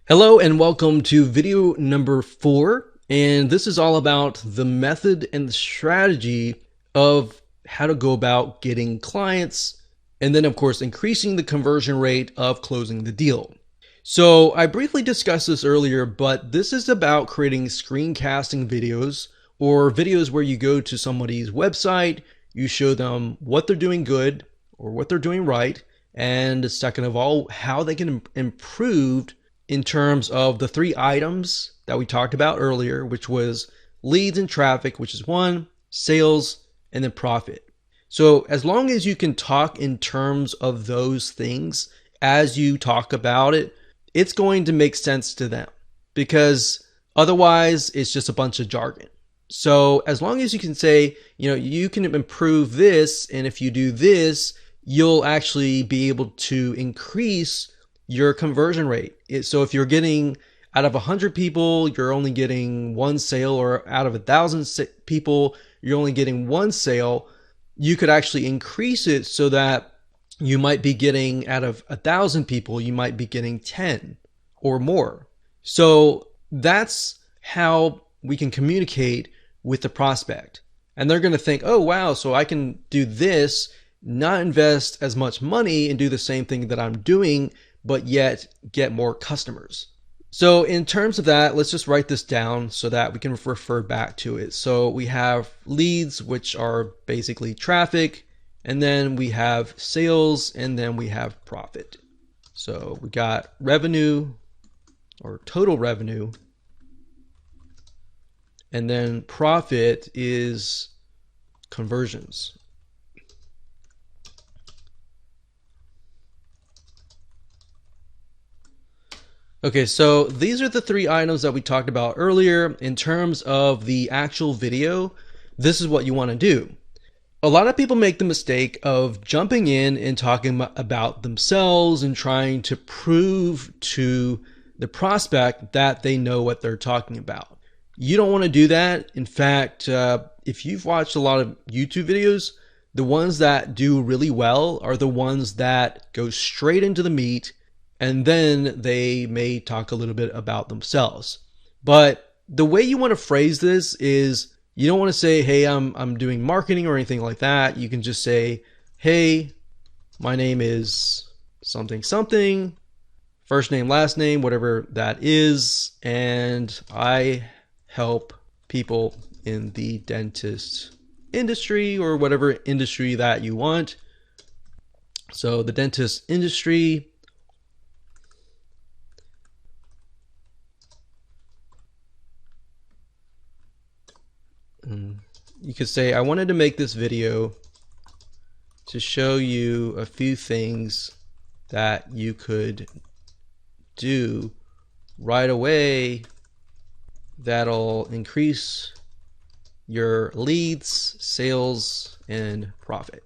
Hello and welcome to video number 4, and this is all about the method and the strategy of how to go about getting clients and then of course increasing the conversion rate of closing the deal. So I briefly discussed this earlier, but this is about creating screencasting videos or videos where you go to somebody's website, you show them what they're doing good or what they're doing right, and second of all, how they can improve in terms of the 3 items that we talked about earlier, which was leads and traffic, which is 1, sales, and then profit. So as long as you can talk in terms of those things as you talk about it, it's going to make sense to them, because otherwise it's just a bunch of jargon. So as long as you can say, you can improve this, and if you do this, you'll actually be able to increase your conversion rate. So if you're getting out of 100 people, you're only getting 1 sale, or out of 1,000 people, you're only getting 1 sale, you could actually increase it so that you might be getting, out of 1,000 people, you might be getting 10 or more. So that's how we can communicate with the prospect. And they're going to think, oh, wow, so I can do this, not invest as much money and do the same thing that I'm doing, but yet get more customers. So in terms of that, let's just write this down so that we can refer back to it. So we have leads, which are basically traffic, and then we have sales, and then we have profit. So we got revenue, or total revenue, and then profit is conversions. Okay, so these are the 3 items that we talked about earlier. In terms of the actual video, this is what you want to do. A lot of people make the mistake of jumping in and talking about themselves and trying to prove to the prospect that they know what they're talking about. You don't want to do that. In fact, if you've watched a lot of YouTube videos, the ones that do really well are the ones that go straight into the meat, and then they may talk a little bit about themselves. But the way you want to phrase this is, you don't want to say, hey, I'm doing marketing or anything like that. You can just say, hey, my name is something something, first name, last name, whatever that is, and I help people in the dentist industry, or whatever industry that you want. So the dentist industry. You could say, I wanted to make this video to show you a few things that you could do right away that'll increase your leads, sales, and profit.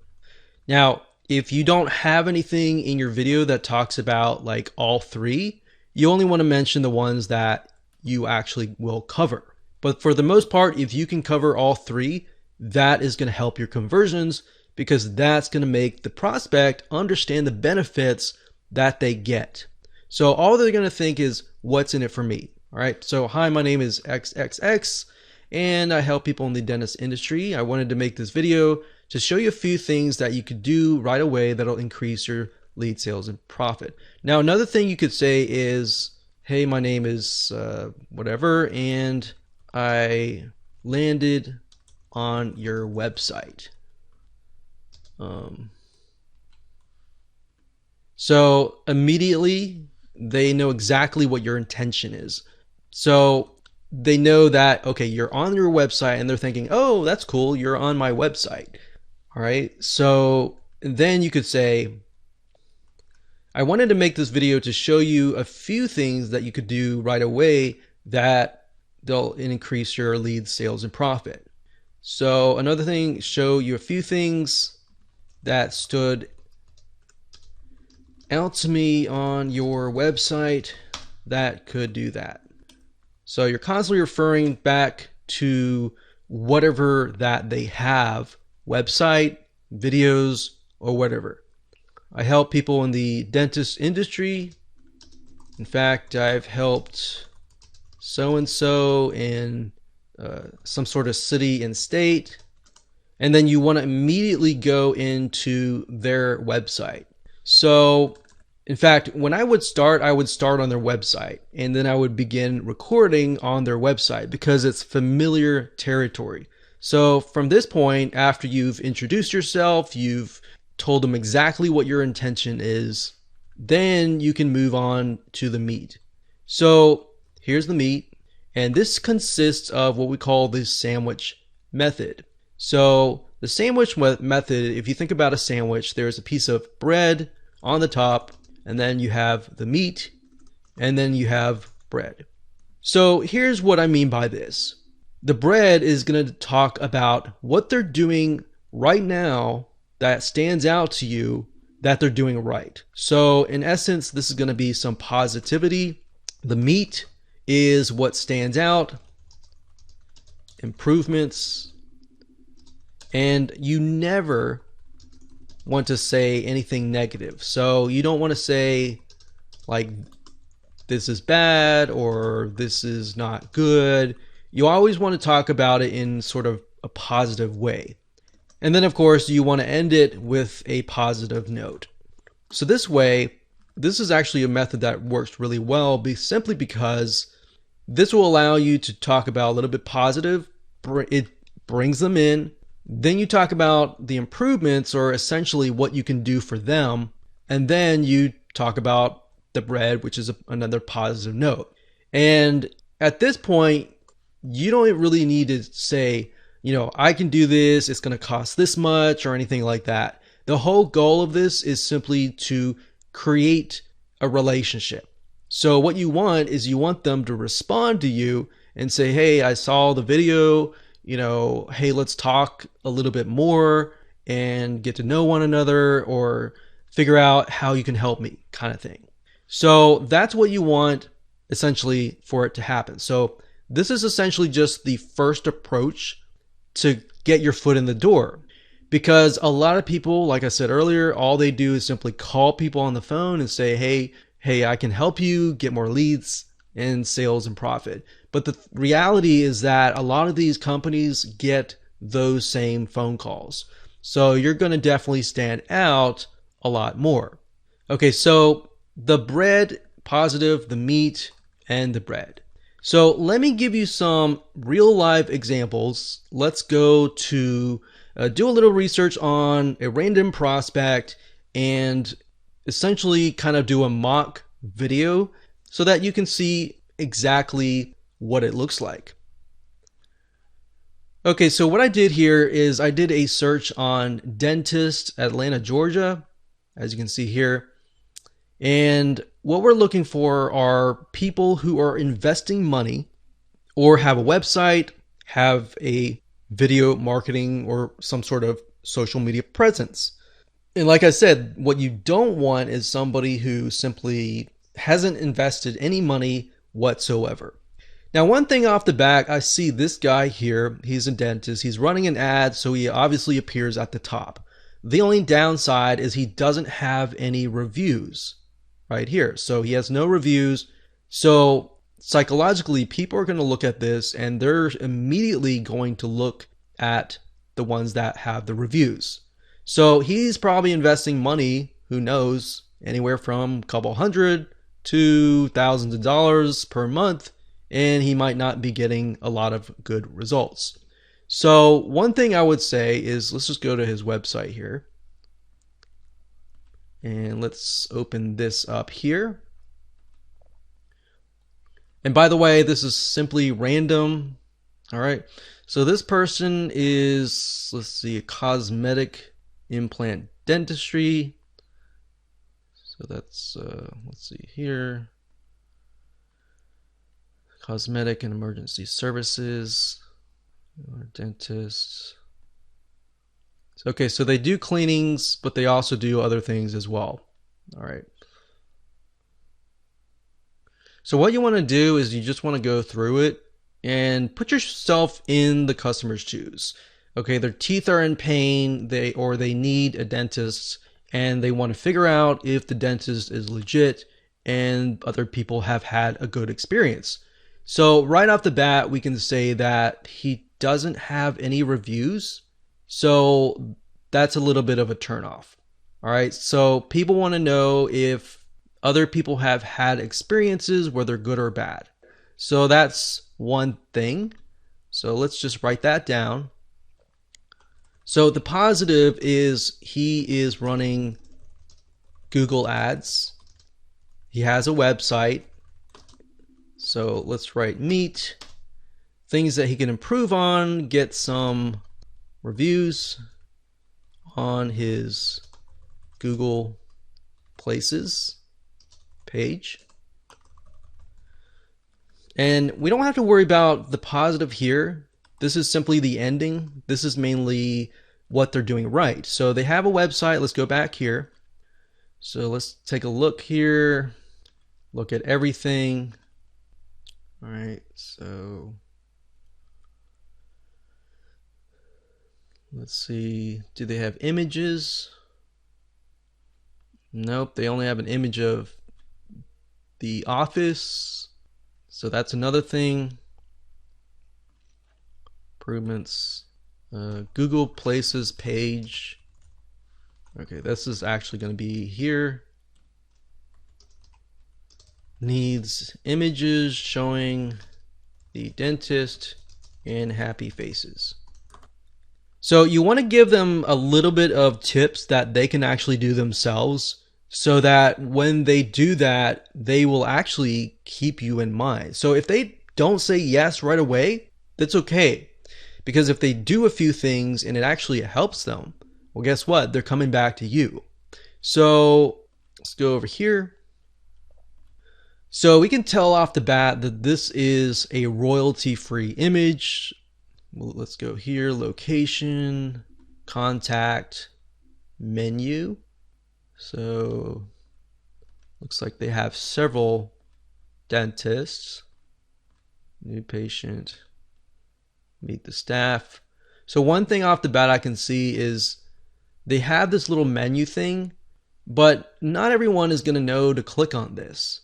Now, if you don't have anything in your video that talks about like all 3, you only want to mention the ones that you actually will cover. But for the most part, if you can cover all 3, that is going to help your conversions, because that's going to make the prospect understand the benefits that they get. So all they're going to think is, what's in it for me? All right. So, hi, my name is XXX, and I help people in the dentist industry. I wanted to make this video to show you a few things that you could do right away that'll increase your lead, sales, and profit. Now, another thing you could say is, hey, my name is whatever, and I landed on your website. So immediately they know exactly what your intention is. So they know that, okay, you're on your website, and they're thinking, oh, that's cool, you're on my website. All right. So then you could say, I wanted to make this video to show you a few things that you could do right away that they'll increase your leads, sales, and profit. So another thing, show you a few things that stood out to me on your website that could do that. So you're constantly referring back to whatever that they have, website, videos, or whatever. I help people in the dentist industry. In fact, I've helped so-and-so in some sort of city and state. And then you want to immediately go into their website. So in fact, when I would start on their website, and then I would begin recording on their website because it's familiar territory. So from this point, after you've introduced yourself, you've told them exactly what your intention is, then you can move on to the meat. So here's the meat, and this consists of what we call the sandwich method. So the sandwich method, if you think about a sandwich, there's a piece of bread on the top, and then you have the meat, and then you have bread. So here's what I mean by this. The bread is going to talk about what they're doing right now that stands out to you that they're doing right. So in essence, this is going to be some positivity. The meat is what stands out, improvements, and you never want to say anything negative. So you don't want to say like this is bad or this is not good. You always want to talk about it in sort of a positive way. And then of course you want to end it with a positive note. So this way, this is actually a method that works really well simply because this will allow you to talk about a little bit positive. It brings them in. Then you talk about the improvements, or essentially what you can do for them. And then you talk about the bread, which is another positive note. And at this point, you don't really need to say, you know, I can do this, it's going to cost this much or anything like that. The whole goal of this is simply to create a relationship. So what you want is you want them to respond to you and say, hey, I saw the video, you know, hey, let's talk a little bit more and get to know one another, or figure out how you can help me, kind of thing. So that's what you want essentially for it to happen. So this is essentially just the first approach to get your foot in the door, because a lot of people, like I said earlier, all they do is simply call people on the phone and say, hey, I can help you get more leads and sales and profit. But the reality is that a lot of these companies get those same phone calls. So you're going to definitely stand out a lot more. Okay, so the bread, positive, the meat, and the bread. So let me give you some real life examples. Let's go to do a little research on a random prospect and essentially kind of do a mock video so that you can see exactly what it looks like. Okay, so what I did here is I did a search on dentist, Atlanta, Georgia, as you can see here. And what we're looking for are people who are investing money or have a website, have a video marketing or some sort of social media presence. And like I said, what you don't want is somebody who simply hasn't invested any money whatsoever. Now, one thing off the back, I see this guy here, he's a dentist, he's running an ad, so he obviously appears at the top. The only downside is he doesn't have any reviews right here. So he has no reviews. So psychologically, people are going to look at this and they're immediately going to look at the ones that have the reviews. So he's probably investing money, who knows, anywhere from a couple hundred to thousands of dollars per month, and he might not be getting a lot of good results. So one thing I would say is, let's just go to his website here. And let's open this up here. And by the way, this is simply random. All right. So this person is, let's see, a cosmetic implant dentistry. So that's, let's see here. Cosmetic and emergency services. Dentists. Okay, so they do cleanings, but they also do other things as well. All right. So what you want to do is you just want to go through it and put yourself in the customer's shoes. Okay, their teeth are in pain, they need a dentist, and they want to figure out if the dentist is legit and other people have had a good experience. So right off the bat, we can say that he doesn't have any reviews. So that's a little bit of a turnoff. All right. So people want to know if other people have had experiences, whether good or bad. So that's one thing. So let's just write that down. So the positive is he is running Google Ads. He has a website. So let's write meet. Things that he can improve on, get some reviews on his Google Places page. And we don't have to worry about the positive here. This is simply the ending. This is mainly what they're doing right. So they have a website. Let's go back here. So let's take a look here. Look at everything. All right, so let's see. Do they have images? Nope, they only have an image of the office. So that's another thing. Improvements. Google Places page. Okay, this is actually going to be here. Needs images showing the dentist and happy faces. So you want to give them a little bit of tips that they can actually do themselves, so that when they do that, they will actually keep you in mind. So if they don't say yes right away, that's okay. Because if they do a few things and it actually helps them, well, guess what? They're coming back to you. So let's go over here. So we can tell off the bat that this is a royalty-free image. Well, let's go here, location, contact, menu. So looks like they have several dentists. New patient, meet the staff. So one thing off the bat I can see is they have this little menu thing, but not everyone is going to know to click on this.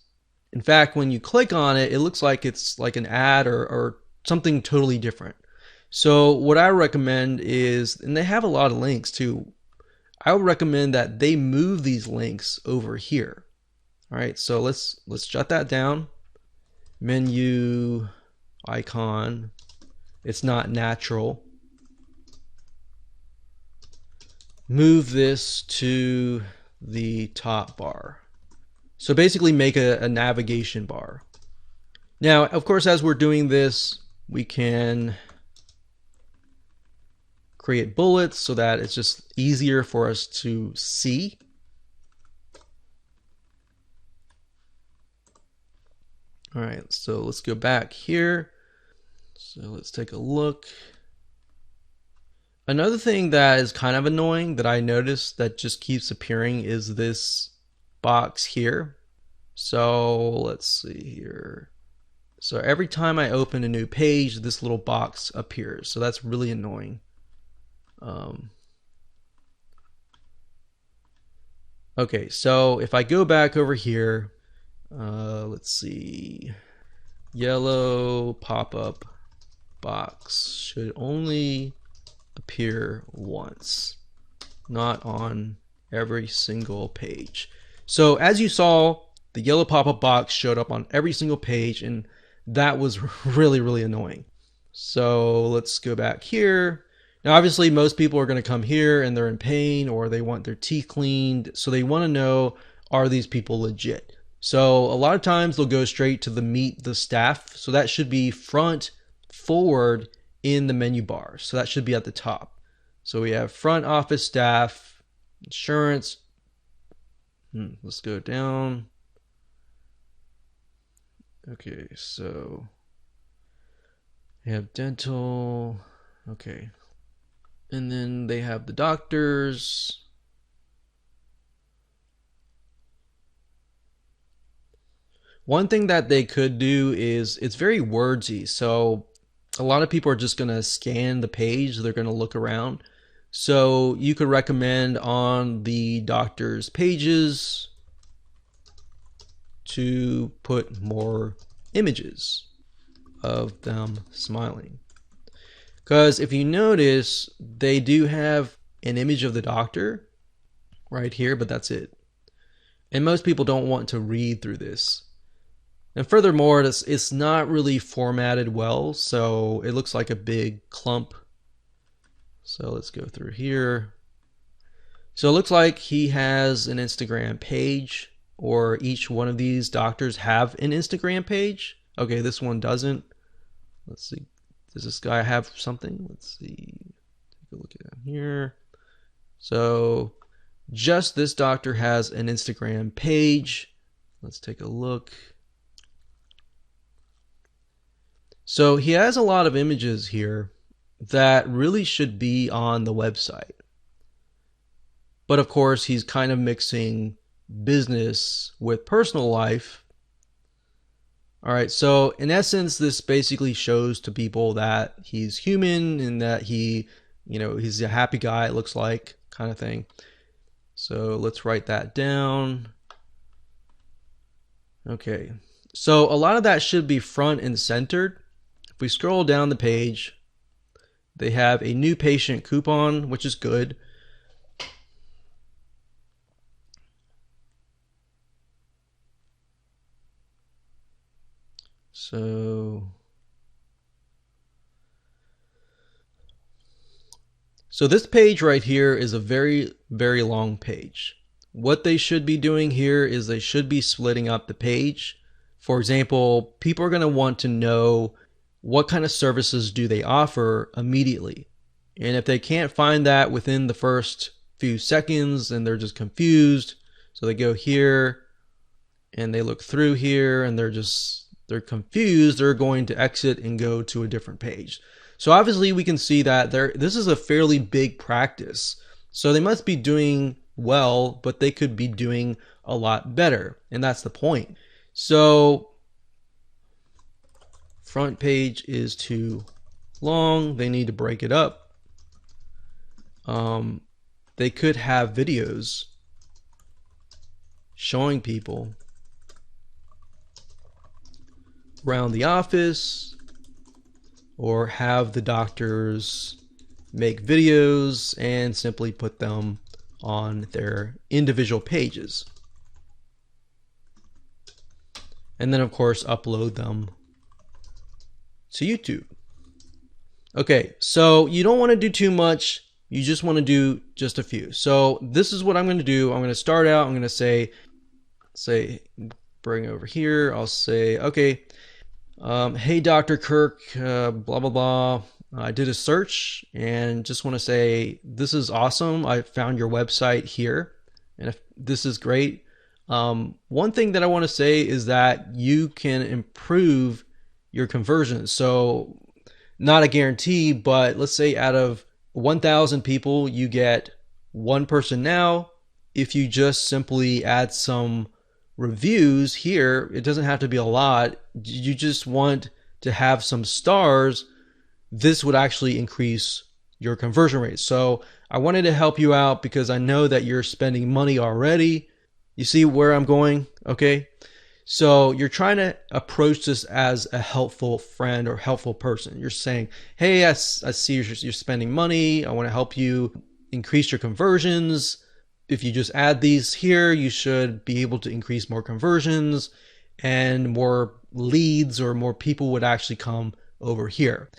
In fact, when you click on it, it looks like it's like an ad or something totally different. So what I recommend is, and they have a lot of links too, I would recommend that they move these links over here. All right, so let's jot that down. Menu icon, it's not natural. Move this to the top bar. So basically make a navigation bar. Now, of course, as we're doing this, we can create bullets so that it's just easier for us to see. All right, so let's go back here. So let's take a look. Another thing that is kind of annoying that I noticed that just keeps appearing is this box here. So let's see here. So every time I open a new page, this little box appears. So that's really annoying. Okay, so if I go back over here, let's see. Yellow pop-up box should only appear once, not on every single page. So as you saw, the yellow pop-up box showed up on every single page, and that was really, really annoying. So let's go back here. Now, obviously, most people are going to come here and they're in pain or they want their teeth cleaned. So they want to know, are these people legit? So a lot of times they'll go straight to the meet the staff. So that should be front, forward in the menu bar. So that should be at the top. So we have front office staff, insurance. Let's go down. Okay, so we have dental. Okay. And then they have the doctors. One thing that they could do is it's very wordsy. So a lot of people are just going to scan the page. They're going to look around. So you could recommend on the doctor's pages, to put more images of them smiling. Because if you notice, they do have an image of the doctor right here, but that's it. And most people don't want to read through this. And furthermore, it's not really formatted well, so it looks like a big clump. So let's go through here. So it looks like he has an Instagram page, or each one of these doctors have an Instagram page. Okay, this one doesn't. Let's see. Does this guy have something? Let's see. Take a look at him here. So just this doctor has an Instagram page. Let's take a look. So he has a lot of images here that really should be on the website. But of course, he's kind of mixing business with personal life. All right, so in essence, this basically shows to people that he's human and that he's a happy guy, it looks like, kind of thing. So let's write that down. Okay, so a lot of that should be front and centered. If we scroll down the page, they have a new patient coupon, which is good. So this page right here is a very, very long page. What they should be doing here is they should be splitting up the page. For example, people are going to want to know what kind of services do they offer immediately. And if they can't find that within the first few seconds, and they're just confused, so they go here and they look through here and they're confused, they're going to exit and go to a different page. So obviously we can see that this is a fairly big practice. So they must be doing well, but they could be doing a lot better. And that's the point. So front page is too long. They need to break it up. They could have videos showing people around the office, or have the doctors make videos and simply put them on their individual pages. And then of course upload them to YouTube. Okay, so you don't want to do too much. You just want to do just a few. So this is what I'm going to do. I'm going to start out. I'm going to say, bring over here. I'll say, okay, hey, Dr. Kirk, blah, blah, blah. I did a search and just want to say, this is awesome. I found your website here, and if this is great. One thing that I want to say is that you can improve your conversions. So not a guarantee, but let's say out of 1,000 people, you get one person now. If you just simply add some reviews here, it doesn't have to be a lot. You just want to have some stars. This would actually increase your conversion rate. So I wanted to help you out because I know that you're spending money already. You see where I'm going? Okay. So you're trying to approach this as a helpful friend or helpful person. You're saying, hey, I see you're spending money. I want to help you increase your conversions. If you just add these here, you should be able to increase more conversions and more leads, or more people would actually come over here.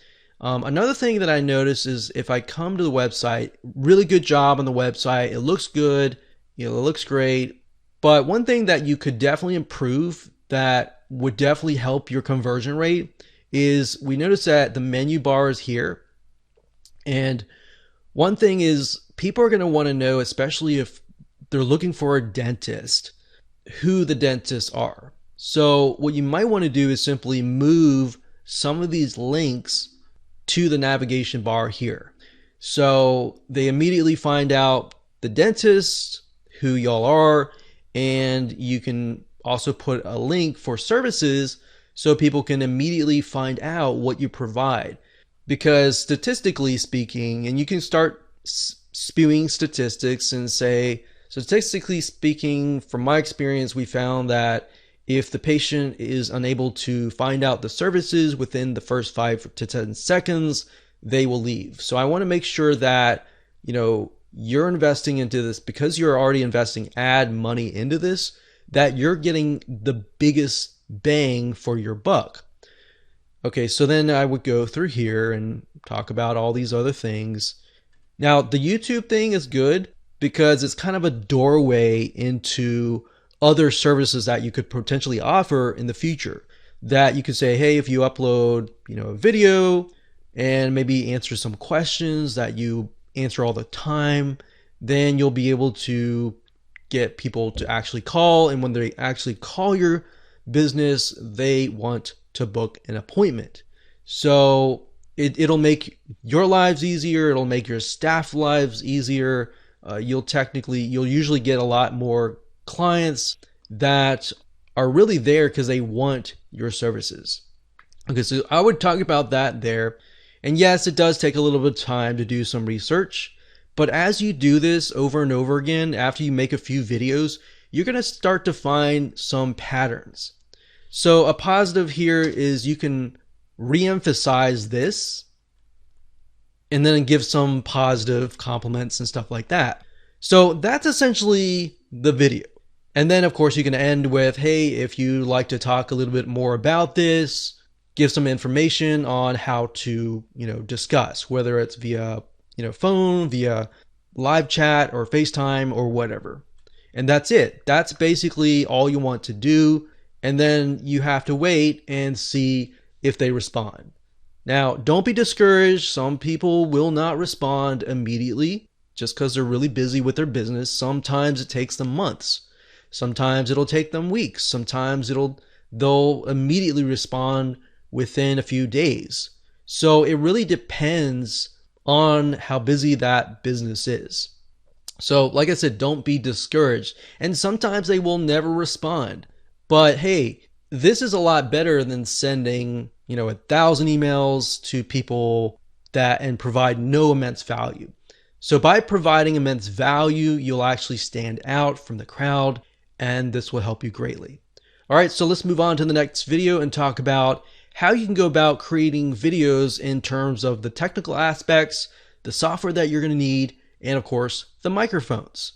Another thing that I notice is if I come to the website, really good job on the website. It looks good. It looks great. But one thing that you could definitely improve that would definitely help your conversion rate is we notice that the menu bar is here. And one thing is people are going to want to know, especially if they're looking for a dentist, who the dentists are. So what you might want to do is simply move some of these links to the navigation bar here. So they immediately find out the dentist, who y'all are, and you can also put a link for services so people can immediately find out what you provide. Because statistically speaking, and you can start spewing statistics and say, statistically speaking, from my experience, we found that If the patient is unable to find out the services within the first 5 to 10 seconds, they will leave. So I want to make sure that, you're investing into this because you're already investing ad money into this, that you're getting the biggest bang for your buck. Okay, so then I would go through here and talk about all these other things. Now, the YouTube thing is good because it's kind of a doorway into other services that you could potentially offer in the future. That you could say, hey, if you upload, a video and maybe answer some questions that you answer all the time, then you'll be able to get people to actually call. And when they actually call your business, they want to book an appointment. So it'll make your lives easier. It'll make your staff lives easier. You'll usually get a lot more clients that are really there because they want your services. Okay, so I would talk about that there. And yes, it does take a little bit of time to do some research, but as you do this over and over again, after you make a few videos, you're going to start to find some patterns. So a positive here is you can re-emphasize this and then give some positive compliments and stuff like that. So that's essentially the video. And then of course you can end with, hey, if you'd like to talk a little bit more about this, give some information on how to, discuss, whether it's via, phone, via live chat or FaceTime or whatever. And that's it. That's basically all you want to do. And then you have to wait and see if they respond. Now, don't be discouraged. Some people will not respond immediately just because they're really busy with their business. Sometimes it takes them months. Sometimes it'll take them weeks. Sometimes they'll immediately respond within a few days. So it really depends on how busy that business is. So like I said, don't be discouraged. And sometimes they will never respond. But hey, this is a lot better than sending, 1,000 emails to people and provide no immense value. So by providing immense value, you'll actually stand out from the crowd, and this will help you greatly. All right, so let's move on to the next video and talk about how you can go about creating videos in terms of the technical aspects, the software that you're going to need, and of course, the microphones.